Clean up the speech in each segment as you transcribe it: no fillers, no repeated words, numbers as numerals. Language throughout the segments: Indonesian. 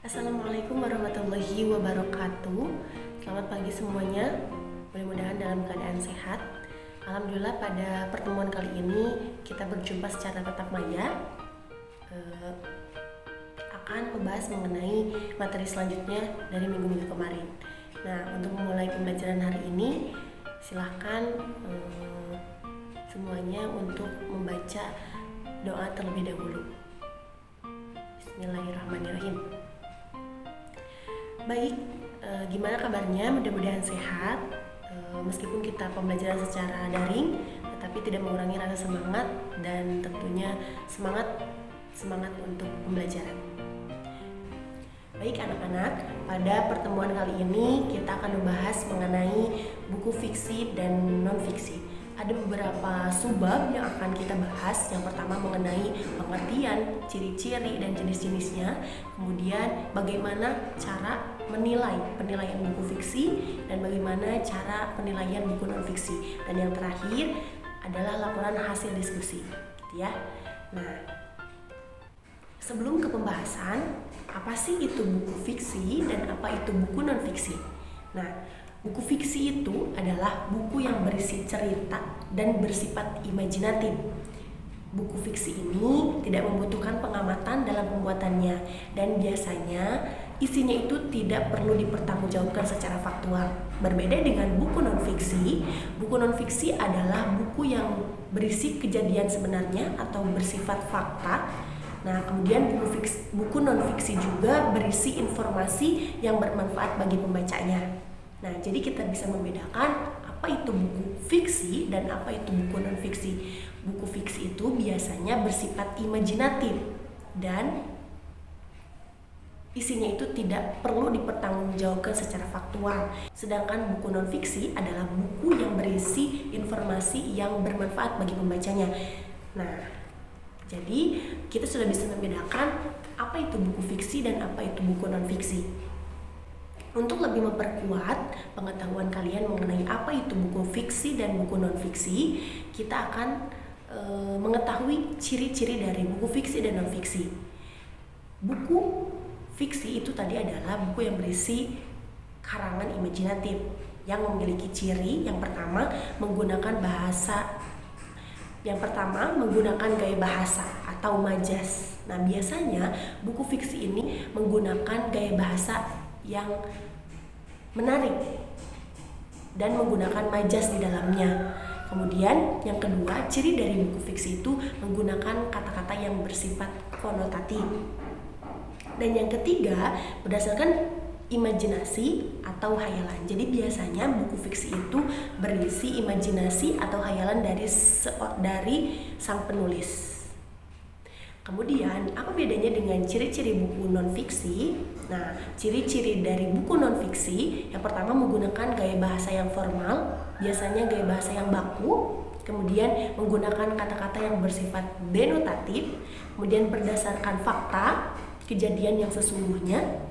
Assalamualaikum warahmatullahi wabarakatuh. Selamat pagi semuanya. Mudah-mudahan dalam keadaan sehat. Alhamdulillah pada pertemuan kali ini kita berjumpa secara tatap maya. Akan membahas mengenai materi selanjutnya dari minggu-minggu kemarin. Nah, untuk memulai pembelajaran hari ini, silahkan semuanya untuk membaca doa terlebih dahulu. Bismillahirrahmanirrahim. Baik, gimana kabarnya? Mudah-mudahan sehat. Meskipun kita pembelajaran secara daring, tetapi tidak mengurangi rasa semangat dan tentunya semangat untuk pembelajaran. Baik anak-anak, pada pertemuan kali ini kita akan membahas mengenai buku fiksi dan non-fiksi. Ada beberapa subbab yang akan kita bahas. Yang pertama mengenai pengertian, ciri-ciri dan jenis-jenisnya. Kemudian bagaimana cara penilaian buku fiksi dan bagaimana cara penilaian buku non-fiksi. Dan yang terakhir adalah laporan hasil diskusi, gitu ya. Nah, sebelum ke pembahasan, apa sih itu buku fiksi dan apa itu buku non-fiksi? Nah, buku fiksi itu adalah buku yang berisi cerita dan bersifat imajinatif. Buku fiksi ini tidak membutuhkan pengamatan dalam pembuatannya dan biasanya isinya itu tidak perlu dipertanggungjawabkan secara faktual. Berbeda dengan buku non-fiksi adalah buku yang berisi kejadian sebenarnya atau bersifat fakta. Nah, kemudian buku non-fiksi juga berisi informasi yang bermanfaat bagi pembacanya. Nah, jadi kita bisa membedakan apa itu buku fiksi dan apa itu buku non-fiksi. Buku fiksi itu biasanya bersifat imajinatif dan isinya itu tidak perlu dipertanggungjawabkan secara faktual. Sedangkan buku non-fiksi adalah buku yang berisi informasi yang bermanfaat bagi pembacanya. Nah, jadi kita sudah bisa membedakan apa itu buku fiksi dan apa itu buku non-fiksi. Untuk lebih memperkuat pengetahuan kalian mengenai apa itu buku fiksi dan buku non-fiksi, kita akan mengetahui ciri-ciri dari buku fiksi dan non-fiksi. Buku fiksi itu tadi adalah buku yang berisi karangan imajinatif yang memiliki ciri yang pertama menggunakan gaya bahasa atau majas. Nah, biasanya buku fiksi ini menggunakan gaya bahasa yang menarik dan menggunakan majas di dalamnya. Kemudian yang kedua, ciri dari buku fiksi itu menggunakan kata-kata yang bersifat konotatif. Dan yang ketiga, berdasarkan imajinasi atau hayalan. Jadi biasanya buku fiksi itu berisi imajinasi atau hayalan dari sang penulis. Kemudian, apa bedanya dengan ciri-ciri buku non-fiksi? Nah, ciri-ciri dari buku non-fiksi yang pertama menggunakan gaya bahasa yang formal, biasanya gaya bahasa yang baku, kemudian menggunakan kata-kata yang bersifat denotatif, kemudian berdasarkan fakta, kejadian yang sesungguhnya,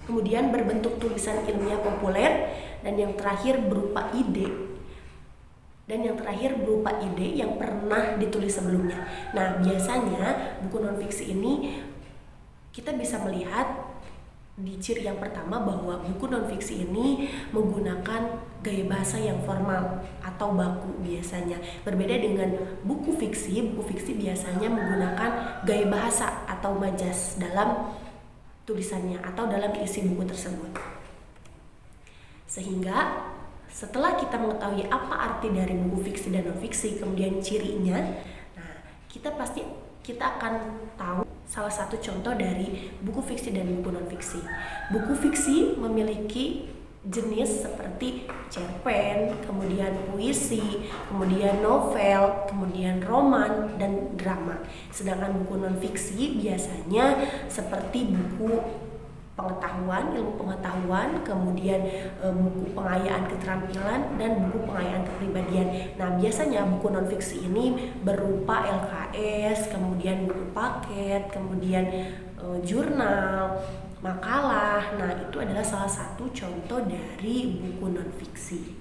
kemudian berbentuk tulisan ilmiah populer, dan yang terakhir berupa ide yang pernah ditulis sebelumnya. Nah, biasanya buku non-fiksi ini kita bisa melihat di ciri yang pertama bahwa buku non-fiksi ini menggunakan gaya bahasa yang formal atau baku biasanya. Berbeda dengan buku fiksi biasanya menggunakan gaya bahasa atau majas dalam tulisannya atau dalam isi buku tersebut. Sehingga setelah kita mengetahui apa arti dari buku fiksi dan non-fiksi, kemudian cirinya, nah kita akan tahu salah satu contoh dari buku fiksi dan buku non-fiksi. Buku fiksi memiliki jenis seperti cerpen, kemudian puisi, kemudian novel, kemudian roman, dan drama. Sedangkan buku non-fiksi biasanya seperti buku ilmu pengetahuan, kemudian buku pengayaan keterampilan dan buku pengayaan kepribadian. Nah, biasanya buku non-fiksi ini berupa LKS, kemudian buku paket, kemudian jurnal, makalah. Nah, itu adalah salah satu contoh dari buku non-fiksi.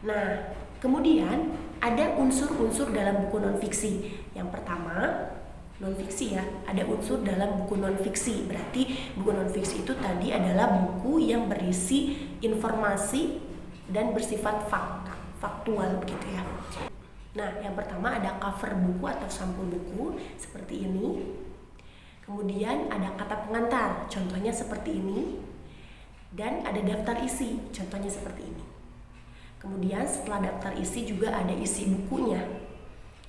Nah, kemudian ada unsur-unsur dalam buku non-fiksi. Yang pertama, non-fiksi ya, ada unsur dalam buku non-fiksi. Berarti buku non-fiksi itu tadi adalah buku yang berisi informasi dan bersifat faktual begitu ya. Nah, yang pertama ada cover buku atau sampul buku seperti ini. Kemudian ada kata pengantar, contohnya seperti ini. Dan ada daftar isi, contohnya seperti ini. Kemudian setelah daftar isi juga ada isi bukunya.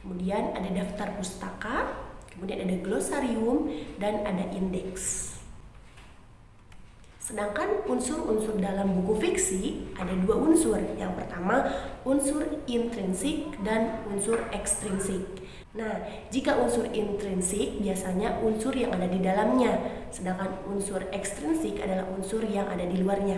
Kemudian ada daftar pustaka, kemudian ada glosarium, dan ada indeks. Sedangkan unsur-unsur dalam buku fiksi ada dua unsur. Yang pertama unsur intrinsik dan unsur ekstrinsik. Nah, jika unsur intrinsik biasanya unsur yang ada di dalamnya, sedangkan unsur ekstrinsik adalah unsur yang ada di luarnya.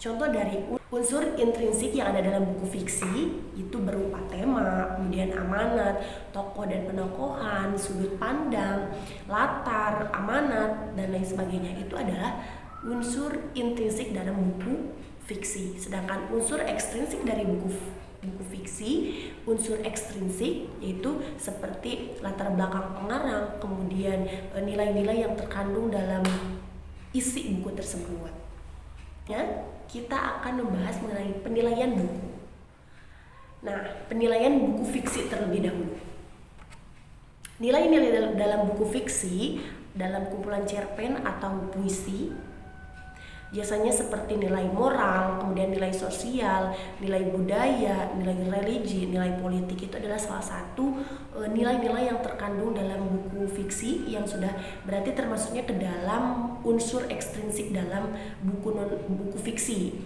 Contoh dari unsur intrinsik yang ada dalam buku fiksi itu berupa tema, kemudian amanat, tokoh dan penokohan, sudut pandang, latar, amanat, dan lain sebagainya. Itu adalah unsur intrinsik dalam buku fiksi. Sedangkan unsur ekstrinsik dari buku fiksi, unsur ekstrinsik yaitu seperti latar belakang pengarang, kemudian nilai-nilai yang terkandung dalam isi buku tersebut. Ya, kita akan membahas mengenai penilaian buku. Nah, penilaian buku fiksi terlebih dahulu. Nilai-nilai dalam buku fiksi, dalam kumpulan cerpen atau puisi, biasanya seperti nilai moral, kemudian nilai sosial, nilai budaya, nilai religi, nilai politik itu adalah salah satu nilai-nilai yang terkandung dalam buku fiksi yang sudah berarti termasuknya ke dalam unsur ekstrinsik dalam buku fiksi.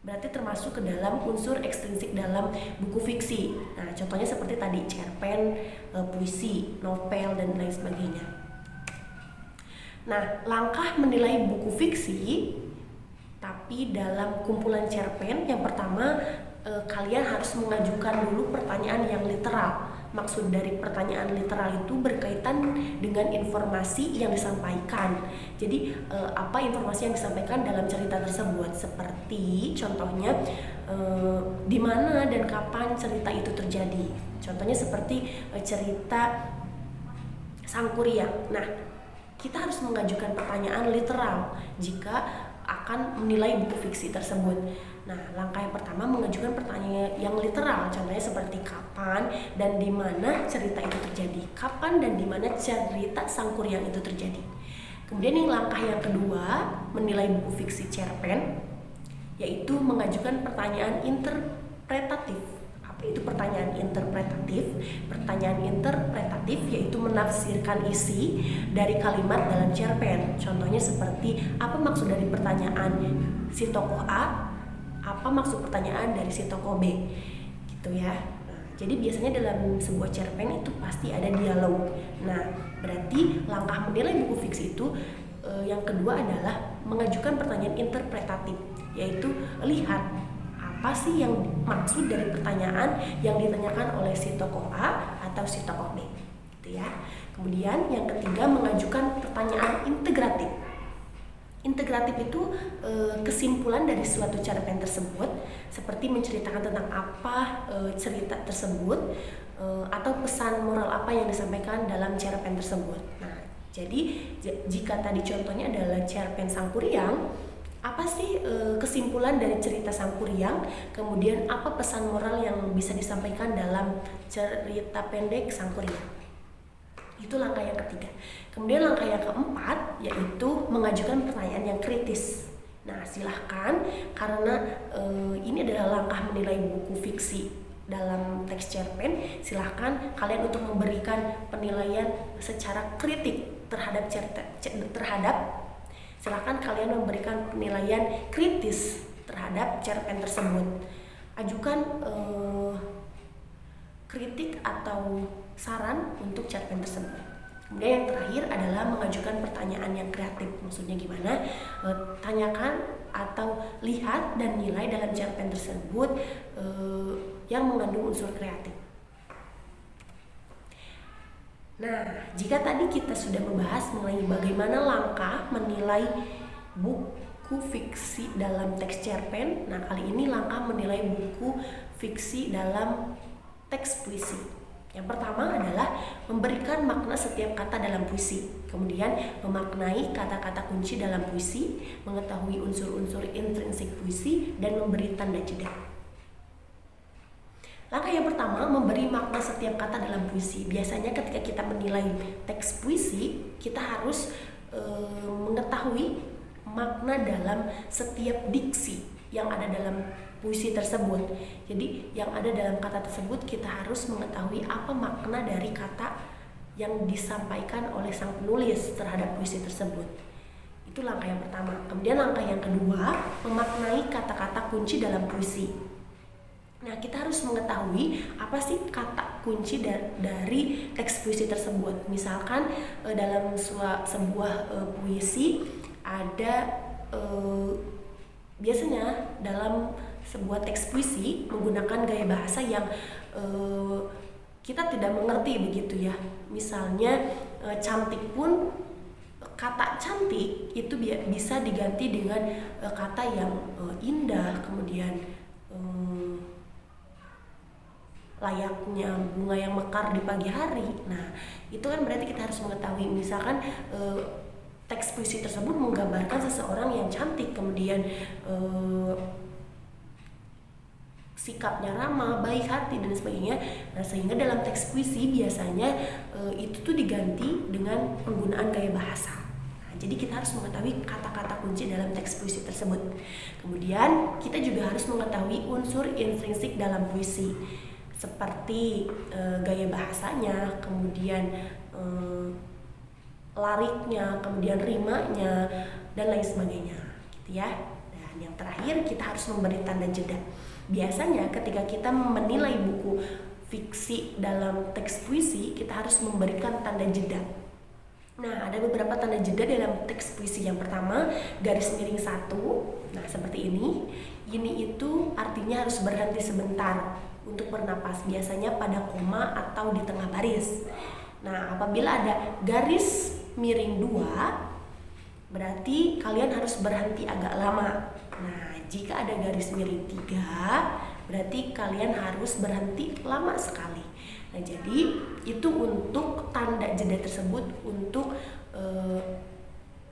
Berarti termasuk ke dalam unsur ekstrinsik dalam buku fiksi. Nah, contohnya seperti tadi cerpen, puisi, novel, dan lain sebagainya. Nah, langkah menilai buku fiksi tapi dalam kumpulan cerpen, yang pertama kalian harus mengajukan dulu pertanyaan yang literal. Maksud dari pertanyaan literal itu berkaitan dengan informasi yang disampaikan. Jadi apa informasi yang disampaikan dalam cerita tersebut? Seperti contohnya di mana dan kapan cerita itu terjadi. Contohnya seperti cerita Sangkuriang. Nah, kita harus mengajukan pertanyaan literal jika akan menilai buku fiksi tersebut. Nah, langkah yang pertama mengajukan pertanyaan yang literal, contohnya seperti kapan dan di mana cerita itu terjadi. Kapan dan di mana cerita Sangkuriang itu terjadi. Kemudian yang langkah yang kedua menilai buku fiksi cerpen, yaitu mengajukan pertanyaan interpretatif. Apa itu pertanyaan interpretatif? Pertanyaan interpretatif yaitu menafsirkan isi dari kalimat dalam cerpen. Contohnya seperti apa maksud dari pertanyaan si tokoh A, apa maksud pertanyaan dari si tokoh B, gitu ya. Nah, jadi biasanya dalam sebuah cerpen itu pasti ada dialog. Nah, berarti langkah menilai buku fiksi itu yang kedua adalah mengajukan pertanyaan interpretatif, yaitu lihat apa sih yang maksud dari pertanyaan yang ditanyakan oleh si tokoh A atau si tokoh B, gitu ya. Kemudian yang ketiga mengajukan pertanyaan integratif. Integratif itu kesimpulan dari suatu cerpen tersebut, seperti menceritakan tentang apa cerita tersebut atau pesan moral apa yang disampaikan dalam cerpen tersebut. Nah, jadi jika tadi contohnya adalah cerpen Sangkuriang, apa sih kesimpulan dari cerita Sangkuriang, kemudian apa pesan moral yang bisa disampaikan dalam cerita pendek Sangkuriang. Itu langkah yang ketiga. Kemudian langkah yang keempat yaitu mengajukan pertanyaan yang kritis. Nah, silahkan karena ini adalah langkah menilai buku fiksi dalam teks cerpen, silahkan kalian untuk memberikan penilaian secara kritik terhadap silahkan kalian memberikan penilaian kritis terhadap cerpen tersebut. Ajukan kritik atau saran untuk cerpen tersebut. Kemudian yang terakhir adalah mengajukan pertanyaan yang kreatif. Maksudnya gimana? Tanyakan atau lihat dan nilai dalam cerpen tersebut yang mengandung unsur kreatif. Nah, jika tadi kita sudah membahas mengenai bagaimana langkah menilai buku fiksi dalam teks cerpen, nah kali ini langkah menilai buku fiksi dalam teks puisi. Yang pertama adalah memberikan makna setiap kata dalam puisi, kemudian memaknai kata-kata kunci dalam puisi, mengetahui unsur-unsur intrinsik puisi, dan memberi tanda jeda. Langkah yang pertama, memberi makna setiap kata dalam puisi. Biasanya ketika kita menilai teks puisi, kita harus mengetahui makna dalam setiap diksi yang ada dalam puisi tersebut. Jadi yang ada dalam kata tersebut kita harus mengetahui apa makna dari kata yang disampaikan oleh sang penulis terhadap puisi tersebut. Itu langkah yang pertama. Kemudian langkah yang kedua, memaknai kata-kata kunci dalam puisi. Nah, kita harus mengetahui apa sih kata kunci dari teks puisi tersebut. Misalkan dalam sebuah puisi ada biasanya dalam sebuah teks puisi menggunakan gaya bahasa yang kita tidak mengerti begitu ya. Misalnya cantik pun, kata cantik itu bisa diganti dengan kata yang indah, kemudian layaknya bunga yang mekar di pagi hari. Nah, itu kan berarti kita harus mengetahui, misalkan teks puisi tersebut menggambarkan seseorang yang cantik, kemudian sikapnya ramah, baik hati, dan sebagainya. Nah, sehingga dalam teks puisi biasanya itu tuh diganti dengan penggunaan gaya bahasa. Nah, jadi kita harus mengetahui kata-kata kunci dalam teks puisi tersebut. Kemudian kita juga harus mengetahui unsur intrinsik dalam puisi, seperti gaya bahasanya, kemudian lariknya, kemudian rimanya, dan lain sebagainya, gitu ya. Dan yang terakhir, kita harus memberi tanda jeda. Biasanya ketika kita menilai buku fiksi dalam teks puisi, kita harus memberikan tanda jeda. Nah, ada beberapa tanda jeda dalam teks puisi. Yang pertama, garis miring 1. Nah, seperti ini. Ini itu artinya harus berhenti sebentar untuk bernapas, biasanya pada koma atau di tengah baris. Nah, apabila ada garis miring 2, berarti kalian harus berhenti agak lama. Nah, jika ada garis miring 3, berarti kalian harus berhenti lama sekali. Nah, jadi itu untuk tanda jeda tersebut untuk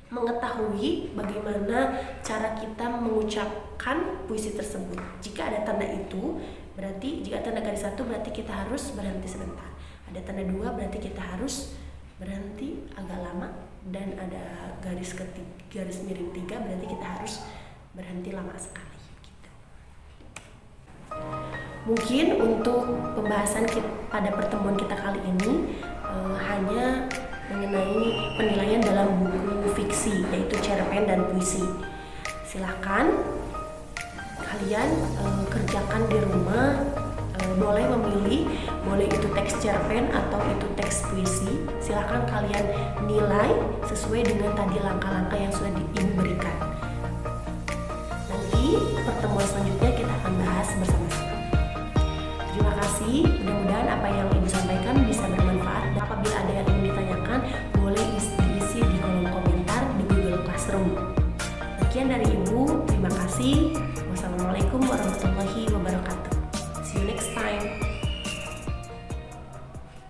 mengetahui bagaimana cara kita mengucapkan puisi tersebut. Jika ada tanda itu, berarti jika tanda garis 1 berarti kita harus berhenti sebentar. Ada tanda 2 berarti kita harus berhenti agak lama, dan ada garis miring 3 berarti kita harus berhenti lama sekali gitu. Mungkin untuk pembahasan pada pertemuan kita kali ini hanya mengenai penilaian dalam buku fiksi, yaitu cerpen dan puisi. Silahkan kalian kerjakan di rumah, boleh memilih, boleh itu teks cerpen atau itu teks puisi. Silahkan kalian nilai sesuai dengan tadi langkah-langkah yang sudah Ibu berikan. Nanti pertemuan selanjutnya kita akan bahas bersama-sama. Terima kasih, mudah-mudahan apa yang Ibu sampaikan bisa bermanfaat. Apabila ada yang